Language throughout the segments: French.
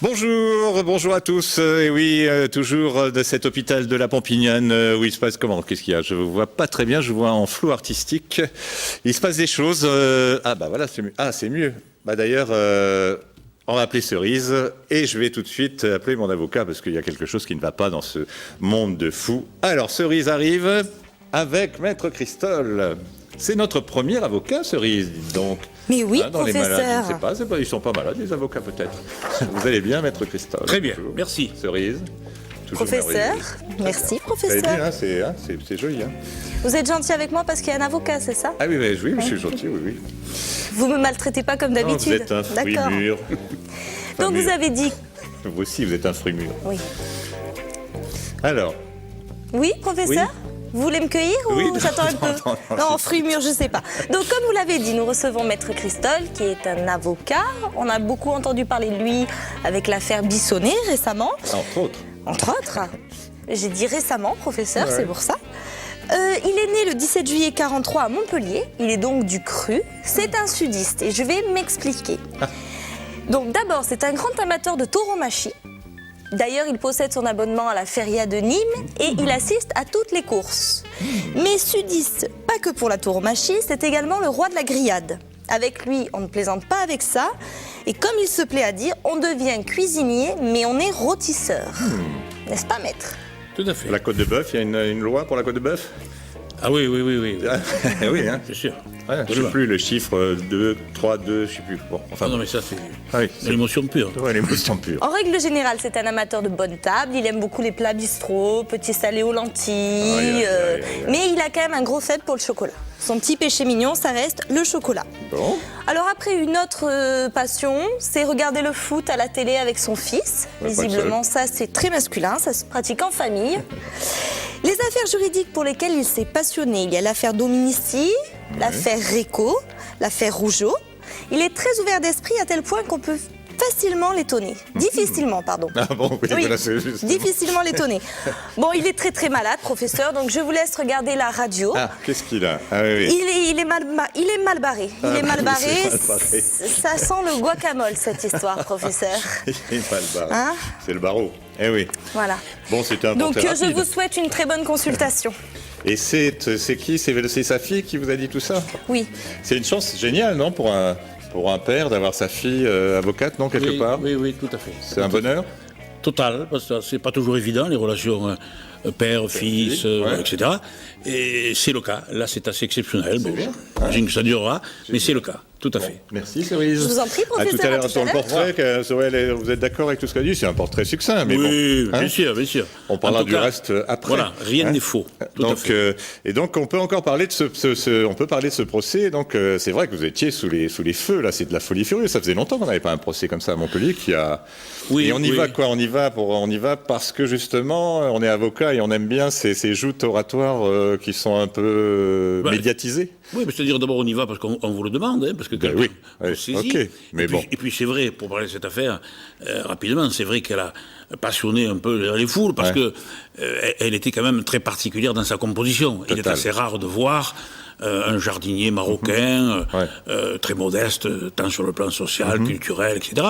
Bonjour à tous. Et oui, toujours de cet hôpital de la Pompignane où il se passe comment? Qu'est-ce qu'il y a? Je vous vois pas très bien, je vous vois en flou artistique. Il se passe des choses. Ah bah voilà, c'est mieux. Ah, c'est mieux. Bah d'ailleurs, on va appeler Cerise et je vais tout de suite appeler mon avocat parce qu'il y a quelque chose qui ne va pas dans ce monde de fous. Alors Cerise arrive avec Maître Christol. C'est notre premier avocat, Cerise, dites donc. Mais oui, dans les professeur. malades, je ne sais pas, ils sont pas malades, les avocats peut-être. Vous allez bien, Maître Christol? Très bien, Toujours. merci. Cerise. Toujours Professeur, merveilleuse. merci Vous avez professeur. dit, c'est joli. Hein. Vous êtes gentil avec moi parce qu'il y a un avocat, c'est ça? Ah oui, mais oui, je suis gentil, oui. Vous me maltraitez pas comme Non, vous d'habitude. êtes un fruit D'accord. mûr. Donc vous avez dit Vous aussi, vous êtes un fruit mûr. oui. Alors, Oui, professeur? Vous voulez me cueillir ou Oui, j'attends un peu? non, Non, fruit mûr, je sais pas. Donc comme vous l'avez dit, nous recevons Maître Christol, qui est un avocat. On a beaucoup entendu parler de lui avec l'affaire Bissonnet récemment. entre autres. Entre autres. J'ai dit récemment, professeur, Ouais. c'est pour ça. Il est né le 17 juillet 43 à Montpellier. Il est donc du Cru. C'est un sudiste et je vais m'expliquer. Donc d'abord, c'est un grand amateur de tauromachie. D'ailleurs, il possède son abonnement à la Feria de Nîmes et il assiste à toutes les courses. Mais sudiste, pas que pour la tauromachie, c'est également le roi de la grillade. Avec lui, on ne plaisante pas avec ça. Et comme il se plaît à dire, on devient cuisinier, mais on est rôtisseur. N'est-ce pas, maître? Tout à fait. La côte de bœuf, il y a une loi pour la côte de bœuf? Ah oui. Oui, hein. Bien sûr. Ouais, je ne sais plus le chiffre 2, 3, 2, je ne sais plus. Bon, enfin, Non, mais ça, c'est ah oui, de l'émotion pure. ouais, l'émotion pure. En règle générale, c'est un amateur de bonne table. Il aime beaucoup les plats bistrot, petits salés aux lentilles. Aïe. Mais il a quand même un gros faible pour le chocolat. Son petit péché mignon, ça reste le chocolat. Bon. Alors après, une autre passion, c'est regarder le foot à la télé avec son fils. Ouais, pas le Visiblement, ça, c'est très masculin. Ça se pratique en famille. Les affaires juridiques pour lesquelles il s'est passionné, il y a l'affaire Dominici, l'affaire Réco, l'affaire Rougeau. Il est très ouvert d'esprit à tel point qu'on peut facilement l'étonner. Difficilement, pardon. Ah bon, oui, Oui, voilà, c'est juste. difficilement l'étonner. Bon, il est très malade, professeur, donc je vous laisse regarder la radio. Ah, qu'est-ce qu'il a? Ah oui, oui. Il est mal barré. Il est mal barré. c'est mal barré. Ça sent le guacamole, cette histoire, professeur. Il est mal barré. Hein? C'est le barreau. Eh oui. Voilà. Bon, c'était un Donc portrait je rapide. vous souhaite une très bonne consultation. Et c'est qui? C'est sa fille qui vous a dit tout ça? Oui. C'est une chance géniale, non, pour un père d'avoir sa fille avocate, non, quelque part? Oui, tout à fait. C'est un bonheur? Total, parce que c'est pas toujours évident, les relations père, fils, ouais. etc. Et c'est le cas. Là, c'est assez exceptionnel. Bon, bien. j'imagine que ça durera, mais c'est le cas, tout à fait. Merci, Cerise. Je vous en prie, professeur, À tout à à l'heure tout sur à le l'heure. portrait. Vous êtes d'accord avec tout ce qu'elle dit? C'est un portrait succinct, mais Oui, bon. Hein? bien sûr. On parlera En tout du cas, reste après. Voilà, rien Hein? n'est faux. Tout à Donc, fait. et donc, on peut encore parler de on peut parler de ce procès. Donc, c'est vrai que vous étiez sous les feux. Là, c'est de la folie furieuse. Ça faisait longtemps qu'on n'avait pas un procès comme ça à Montpellier qui a. Oui, et on y oui. va quoi? On y va parce que justement, on est avocat et on aime bien ces joutes oratoires qui sont un peu médiatisées. Oui, mais c'est-à-dire d'abord on y va parce qu'on vous le demande, hein, parce que quelqu'un oui, vous saisit. ok, mais et puis, bon. Et puis c'est vrai, pour parler de cette affaire, rapidement, c'est vrai qu'elle a passionné un peu les foules parce que elle était quand même très particulière dans sa composition. Il est Total. assez rare de voir un jardinier marocain, très modeste, tant sur le plan social, culturel, etc.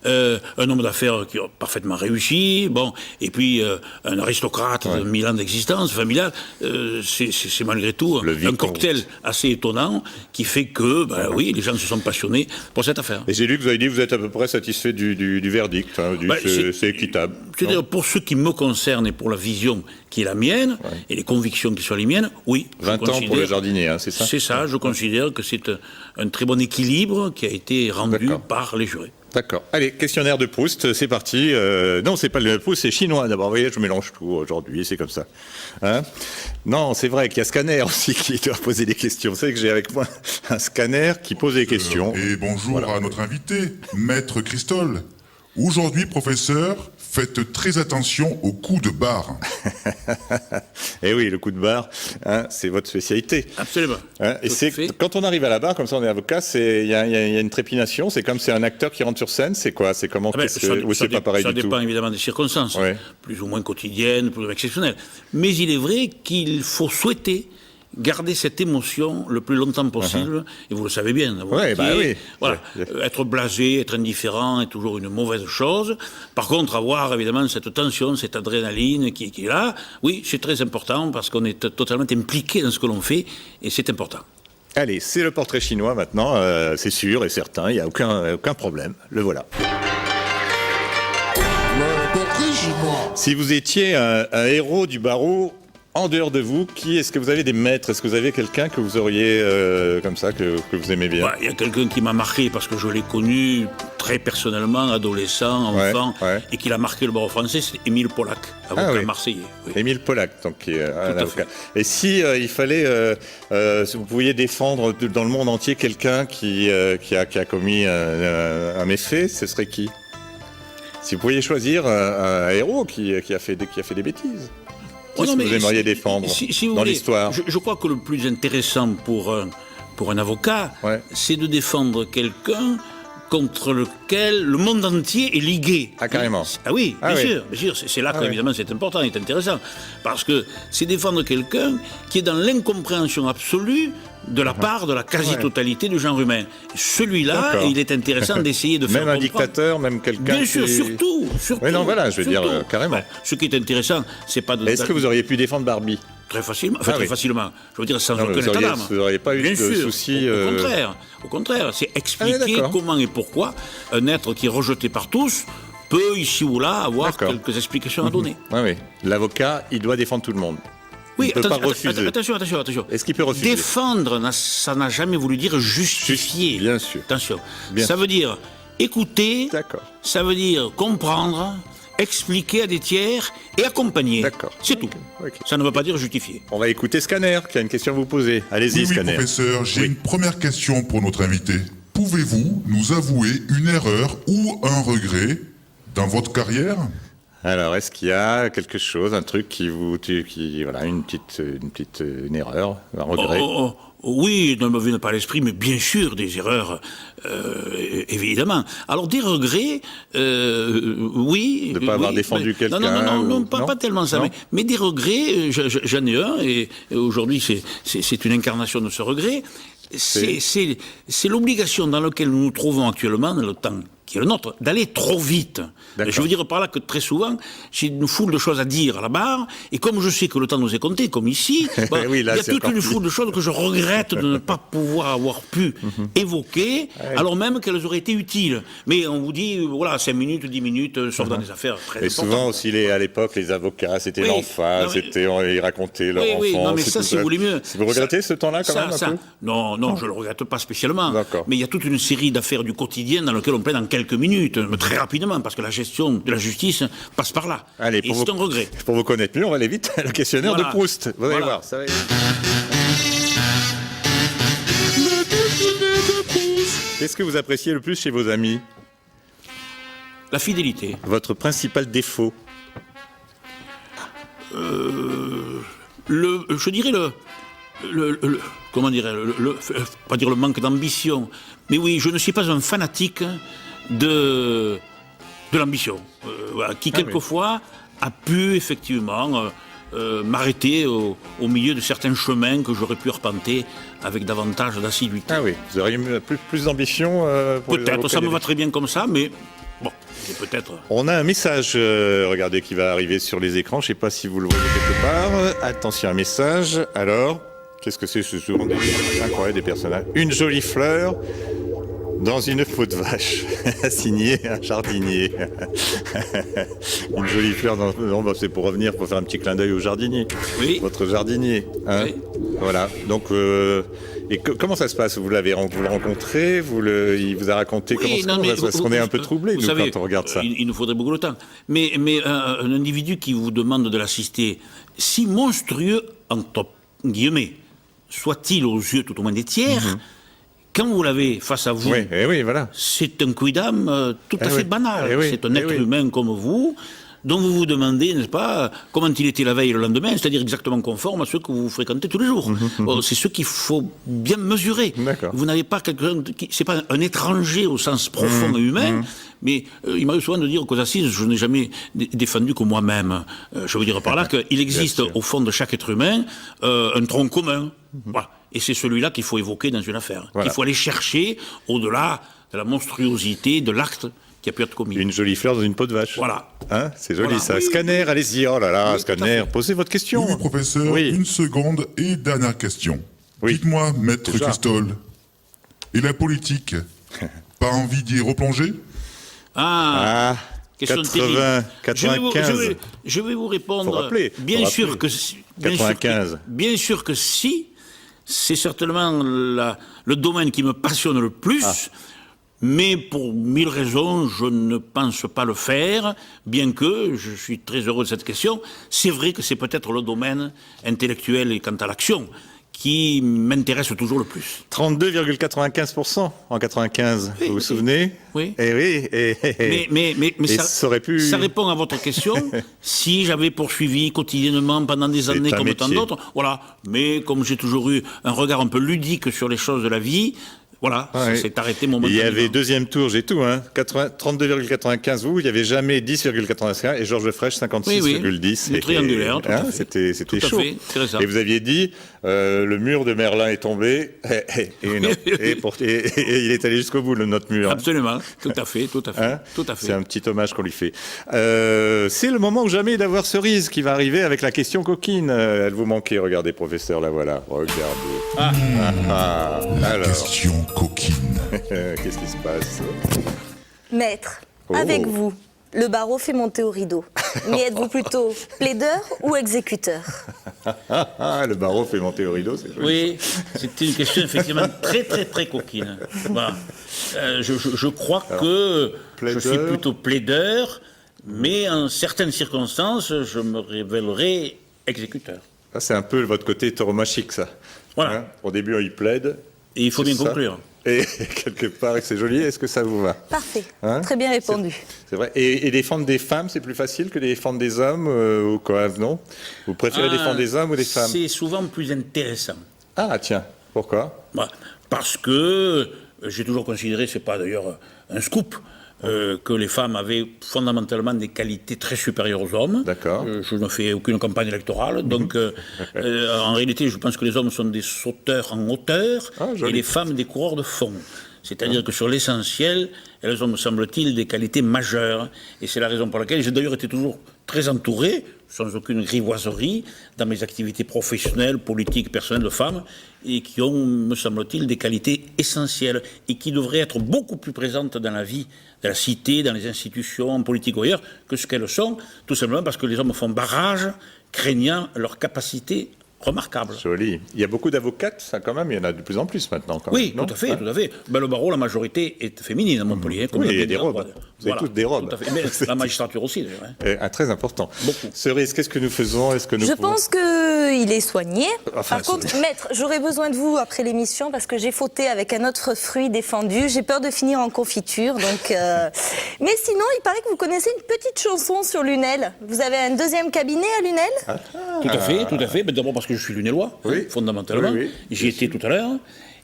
Un homme d'affaires qui a parfaitement réussi, bon, et puis un aristocrate de 1000 ans d'existence familiale. C'est malgré tout Le un vicomte. cocktail assez étonnant qui fait que, oui, les gens se sont passionnés pour cette affaire. Et j'ai lu que vous avez dit que vous êtes à peu près satisfait du verdict. Hein, c'est équitable. C'est-à-dire, pour ce qui me concerne et pour la vision qui est la mienne, et les convictions qui sont les miennes, oui. 20 ans pour le jardinier, hein, c'est ça? C'est ça, je considère que c'est un très bon équilibre qui a été rendu D'accord. par les jurés. D'accord. Allez, questionnaire de Proust, c'est parti. Non, c'est pas le Proust, c'est chinois d'abord. Vous voyez, je mélange tout aujourd'hui, c'est comme ça. Hein? Non, c'est vrai qu'il y a Scanner aussi qui doit poser des questions. Vous savez que j'ai avec moi un scanner qui pose des questions. Et bonjour à notre invité, Maître Christol. Aujourd'hui, professeur, faites très attention aux coups de barre. Eh oui, le coup de barre, hein, c'est votre spécialité. Absolument. Hein, et Tout à c'est fait. quand on arrive à la barre, comme ça, on est avocat, il y a une trépination. C'est comme c'est un acteur qui rentre sur scène. C'est quoi? C'est comment? Ah ben, Ou c'est pas pareil ça du tout? dépend évidemment des circonstances, Ouais. plus ou moins quotidiennes, plus ou moins exceptionnelles. Mais il est vrai qu'il faut souhaiter garder cette émotion le plus longtemps possible, et vous le savez bien. Ouais, bah oui. Voilà, être blasé, être indifférent est toujours une mauvaise chose. Par contre, avoir évidemment cette tension, cette adrénaline qui est là, oui, c'est très important parce qu'on est totalement impliqué dans ce que l'on fait, et c'est important. Allez, c'est le portrait chinois maintenant, c'est sûr et certain, il n'y a aucun problème, le voilà. Le portrait chinois. Si vous étiez un héros du barreau, en dehors de vous, qui est-ce que vous avez des maîtres? Est-ce que vous avez quelqu'un que vous auriez comme ça, que vous aimez bien? Il y a quelqu'un qui m'a marqué parce que je l'ai connu très personnellement, adolescent, enfant, et qui a marqué le barreau français, c'est Émile Polac, avocat marseillais. Oui. Émile Polac, donc qui est un avocat. Et si il fallait, si vous pouviez défendre dans le monde entier quelqu'un qui a commis un méfait, ce serait qui? Si vous pouviez choisir un héros qui a fait des bêtises. Qu'est-ce que vous aimeriez défendre dans l'histoire? Je crois que le plus intéressant pour un avocat, c'est de défendre quelqu'un contre lequel le monde entier est ligué. Ah, carrément. Ah oui, bien sûr. C'est là qu'évidemment c'est important, c'est intéressant. Parce que c'est défendre quelqu'un qui est dans l'incompréhension absolue de la part de la quasi-totalité du genre humain. Celui-là, il est intéressant d'essayer de faire comprendre. Même un dictateur, même quelqu'un Bien sûr, surtout. Oui, non, voilà, je veux dire, carrément. Ouais, ce qui est intéressant, c'est pas de... Est-ce que vous auriez pu défendre Barbie? Très facilement, très facilement. Je veux dire, sans aucun état d'âme. Vous n'auriez pas eu de soucis... Au contraire, c'est expliquer comment et pourquoi un être qui est rejeté par tous peut, ici ou là, avoir quelques explications à donner. Oui. L'avocat, il doit défendre tout le monde. Oui, il ne peut pas refuser. Attention. Est-ce qu'il peut refuser? Défendre, ça n'a jamais voulu dire justifier. Bien sûr. Attention. Ça veut dire écouter, ça veut dire comprendre, expliquer à des tiers et accompagner. C'est tout. Ça ne veut pas dire justifier. On va écouter Scanner, qui a une question à vous poser. Allez-y, Scanner. Oui, professeur, j'ai une première question pour notre invité. Pouvez-vous nous avouer une erreur ou un regret dans votre carrière? Alors, est-ce qu'il y a quelque chose, un truc voilà, une erreur, un regret? Oui, ne me viennent pas à l'esprit, mais bien sûr, des erreurs, évidemment. Alors, des regrets, oui... De ne pas avoir défendu quelqu'un? Non, pas tellement ça. Mais des regrets, j'en ai un, et aujourd'hui, c'est une incarnation de ce regret. C'est l'obligation dans laquelle nous nous trouvons actuellement, dans le temps qui est le nôtre, d'aller trop vite. Je veux dire par là que très souvent, j'ai une foule de choses à dire à la barre, et comme je sais que le temps nous est compté, comme ici, il y a toute une foule de choses que je regrette de ne pas pouvoir avoir pu évoquer, alors même qu'elles auraient été utiles. Mais on vous dit, voilà, 5 minutes, 10 minutes, sauf dans des affaires très importantes. Et souvent aussi, à l'époque, les avocats, c'était l'emphase, ils racontaient leur enfance. Non, mais ça, si vous voulez mieux. Vous regrettez ce temps-là, quand même, un peu? Non, je ne le regrette pas spécialement. Mais il y a toute une série d'affaires du quotidien dans lesquelles on plaide en quelques minutes, mais très rapidement, parce que la gestion de la justice passe par là. Allez, et c'est un regret. Pour vous connaître mieux, on va aller vite. Le questionnaire de Proust. Vous allez voir, ça va. Qu'est-ce que vous appréciez le plus chez vos amis? La fidélité. Votre principal défaut? Je dirais comment dirais pas dire le manque d'ambition, mais oui, je ne suis pas un fanatique de l'ambition, qui quelquefois a pu effectivement m'arrêter au milieu de certains chemins que j'aurais pu arpenter avec davantage d'assiduité. Ah oui, vous auriez plus d'ambition peut-être, ça me va très bien comme ça, mais bon, peut-être... On a un message, regardez, qui va arriver sur les écrans, je ne sais pas si vous le voyez quelque part. Attention, un message, alors... Qu'est-ce que c'est? C'est souvent incroyable, des personnages. Une jolie fleur dans une peau de vache, signé un jardinier. Une jolie fleur dans... Non, c'est pour revenir, pour faire un petit clin d'œil au jardinier. Oui. Votre jardinier. Hein, oui. Voilà. Donc, et comment ça se passe? Vous le rencontrez? Il vous a raconté comment ça se passe? Parce qu'on est un peu troublé, nous, quand on regarde ça. Il nous faudrait beaucoup de temps. Mais un individu qui vous demande de l'assister, si monstrueux, entre guillemets, soit-il aux yeux tout au moins des tiers, quand vous l'avez face à vous, voilà. C'est un quidam tout à fait banal. C'est un être humain comme vous, dont vous vous demandez, n'est-ce pas, comment il était la veille et le lendemain, c'est-à-dire exactement conforme à ceux que vous fréquentez tous les jours. C'est ce qu'il faut bien mesurer. Vous n'avez pas quelqu'un c'est pas un étranger au sens profond et humain, mais il m'arrive souvent de dire qu'aux assises, je n'ai jamais défendu que moi-même. Je veux dire par là qu'il existe au fond de chaque être humain un tronc commun. Voilà. Et c'est celui-là qu'il faut évoquer dans une affaire. Voilà. Il faut aller chercher au-delà de la monstruosité de l'acte qui a pu être commis. Une jolie fleur dans une peau de vache. Voilà. Hein, c'est joli Voilà. ça. Oui, Scanner, allez-y. Oh là là, Oui, tout à Scanner, fait. posez votre question. Oui, professeur, Oui. une seconde et dernière question. Oui. Dites-moi, maître Déjà. Christol, et la politique, pas envie d'y replonger? Ah, Ah, question 80, terrible. 95. Je vais vous répondre. Faut rappeler, bien faut sûr rappeler. que si, bien sûr 95. bien sûr que si, c'est certainement le domaine qui me passionne le plus. Ah. Mais pour 1000 raisons, je ne pense pas le faire, bien que je suis très heureux de cette question. C'est vrai que c'est peut-être le domaine intellectuel et quant à l'action qui m'intéresse toujours le plus. 32,95% en 95. Oui, vous vous oui. souvenez? Oui. Eh oui. Mais Et ça aurait pu- ça répond à votre question. Si j'avais poursuivi quotidiennement pendant des C'est années un comme tant métier. d'autres, voilà. Mais comme j'ai toujours eu un regard un peu ludique sur les choses de la vie, voilà, Ouais. ça s'est arrêté Il momentanément. y avait deuxième tour, j'ai tout, hein. 32,95 vous, il n'y avait jamais 10,85 et Georges Frêche 56,10. Le triangulaire, tout à fait. C'était Tout à chaud. fait, c'est ça. Et vous aviez dit, le mur de Merlin est tombé, et non. Et il est allé jusqu'au bout, notre mur. Hein. Absolument, tout à fait, tout à fait, Hein, tout à fait. c'est un petit hommage qu'on lui fait. C'est le moment ou jamais d'avoir Cerise qui va arriver avec la question coquine. Elle vous manquait, regardez, professeur, la voilà. Regardez. Alors, Question coquine. qu'est-ce qui se passe? Maître, Oh. avec vous, le barreau fait monter au rideau. Mais êtes-vous plutôt plaideur ou exécuteur? Le barreau fait monter au rideau, c'est joli. Oui, c'était une question effectivement très très très coquine. Voilà. Je crois que plaideur. je suis plutôt plaideur, mais en certaines circonstances, je me révélerai exécuteur. Ça, c'est un peu votre côté tauromachique, ça. Voilà. Hein, au début, il plaide. Et il faut c'est bien ça. conclure. Et quelque part, c'est joli. Est-ce que ça vous va? Parfait, Hein très bien répondu. C'est vrai. Et défendre des femmes, c'est plus facile que défendre des hommes ou quoi, non? Vous préférez défendre des hommes ou des femmes? C'est souvent plus intéressant. Ah, tiens. Pourquoi? Voilà. Parce que j'ai toujours considéré, c'est pas d'ailleurs un scoop, que les femmes avaient fondamentalement des qualités très supérieures aux hommes. D'accord. Je ne fais aucune campagne électorale, donc en réalité, je pense que les hommes sont des sauteurs en hauteur Ah, joli. et les femmes des coureurs de fond. C'est-à-dire que sur l'essentiel, elles ont, me semble-t-il, des qualités majeures. Et c'est la raison pour laquelle j'ai d'ailleurs été toujours très entouré, sans aucune grivoiserie, dans mes activités professionnelles, politiques, personnelles de femmes, et qui ont, me semble-t-il, des qualités essentielles et qui devraient être beaucoup plus présentes dans la vie de la cité, dans les institutions, en politique ou ailleurs, que ce qu'elles sont, tout simplement parce que les hommes font barrage, craignant leur capacité remarquable. Joli. Il y a beaucoup d'avocates, ça, quand même. Il y en a de plus en plus maintenant, quand Oui, même. non tout à fait, Hein tout à fait. Ben, le barreau, la majorité est féminine à Montpellier. comme Oui, dans il y a bien des robes. endroits. Vous avez toutes des robes. Tout à fait. Mais la magistrature aussi, d'ailleurs. Hein. Très important. Beaucoup. Cerise, qu'est-ce que nous faisons? Est-ce que nous Je pouvons- pense qu'il est soigné. Enfin, Par contre, maître, j'aurais besoin de vous après l'émission parce que j'ai fauté avec un autre fruit défendu. J'ai peur de finir en confiture. Donc, mais sinon, il paraît que vous connaissez une petite chanson sur Lunel. Vous avez un deuxième cabinet à Lunel? Tout à fait, tout à fait. Ben, d'abord parce que je suis lunélois, Oui. fondamentalement. Oui, oui, J'y étais tout à l'heure.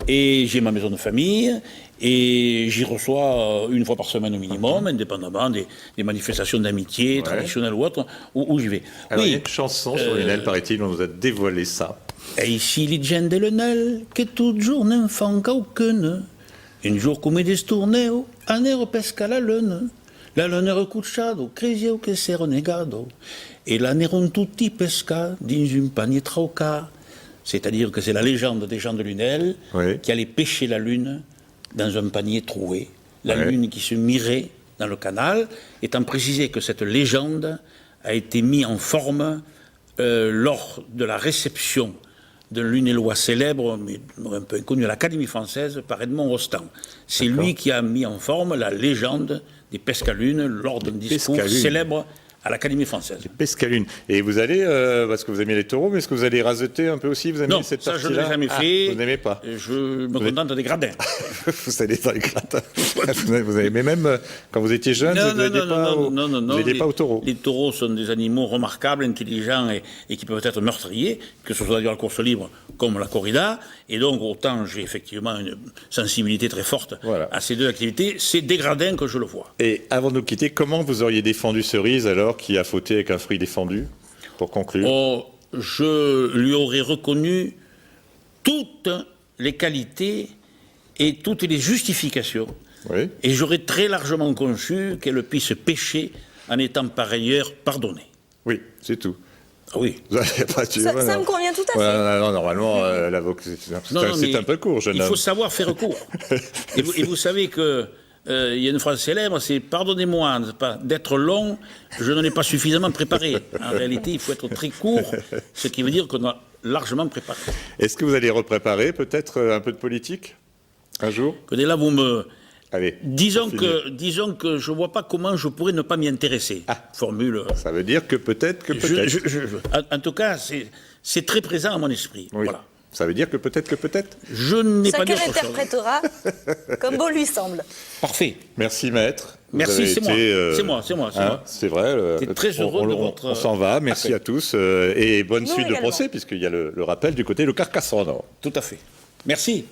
Et j'ai ma maison de famille. Et j'y reçois une fois par semaine au minimum, indépendamment des manifestations d'amitié, traditionnelles ou autres, où j'y vais. Alors, il y a une chanson sur Lunel, paraît-il, on nous a dévoilé ça. E ici li gent de Lunel, che tout jour ne fan qu'aucune. Un jour come destorneo, anero pesca la lune. La lune era cucciado, cresio che s'è renegado. Et l'aneron tutti pesca dans un panier trauca. C'est-à-dire que c'est la légende des gens de Lunel Oui. qui allaient pêcher la lune dans un panier troué. La Ouais. lune qui se mirait dans le canal, étant précisé que cette légende a été mise en forme lors de la réception d'un lunélois célèbre, mais un peu inconnu à l'Académie française, par Edmond Rostand. C'est lui qui a mis en forme la légende des pescalunes lors d'un discours pescalunes. célèbre à l'Académie française. Pescalune. Et vous allez, parce que vous aimez les taureaux, mais est-ce que vous allez raseter un peu aussi? Vous aimez Non, cette ça je partie-là? ne l'ai jamais Ah, fait. vous n'aimez pas? Je me contente des gradins. Vous allez dans les gratins. Mais même quand vous étiez jeune, vous n'alliez pas au taureau. Les taureaux sont des animaux remarquables, intelligents et qui peuvent être meurtriers, que ce soit d'ailleurs la course libre comme la corrida. Et donc, autant j'ai effectivement une sensibilité très forte Voilà. à ces deux activités, c'est des gradins que je le vois. Et avant de nous quitter, comment vous auriez défendu Cerise alors qui a fauté avec un fruit défendu? Pour conclure. Oh, je lui aurais reconnu toutes les qualités et toutes les justifications. Oui. Et j'aurais très largement conçu qu'elle puisse pécher en étant par ailleurs pardonnée. Oui, c'est tout. Ah oui. Ça me convient tout à fait. Ouais, non, normalement, l'avocat, c'est un peu court, jeune homme. Il faut savoir faire court. et vous savez que il y a une phrase célèbre, c'est « Pardonnez-moi d'être long, je n'en ai pas suffisamment préparé ». En réalité, il faut être très court, ce qui veut dire qu'on a largement préparé. Est-ce que vous allez repréparer peut-être un peu de politique un jour? Écoutez, là, vous me... Allez, disons que je ne vois pas comment je pourrais ne pas m'y intéresser. Formule. Ça veut dire que peut-être. En tout cas, c'est très présent à mon esprit. Oui. Voilà. Ça veut dire que peut-être. Je n'ai pas Chacun d'autre chose. interprétera comme bon lui semble. Parfait. Merci, maître. Merci, c'est moi. C'est moi. C'est vrai. J'étais très heureux de votre... On s'en va. Merci à tous. Et bonne Nous suite de également. procès, puisqu'il y a le rappel du côté de Carcassonne. Tout à fait. Merci.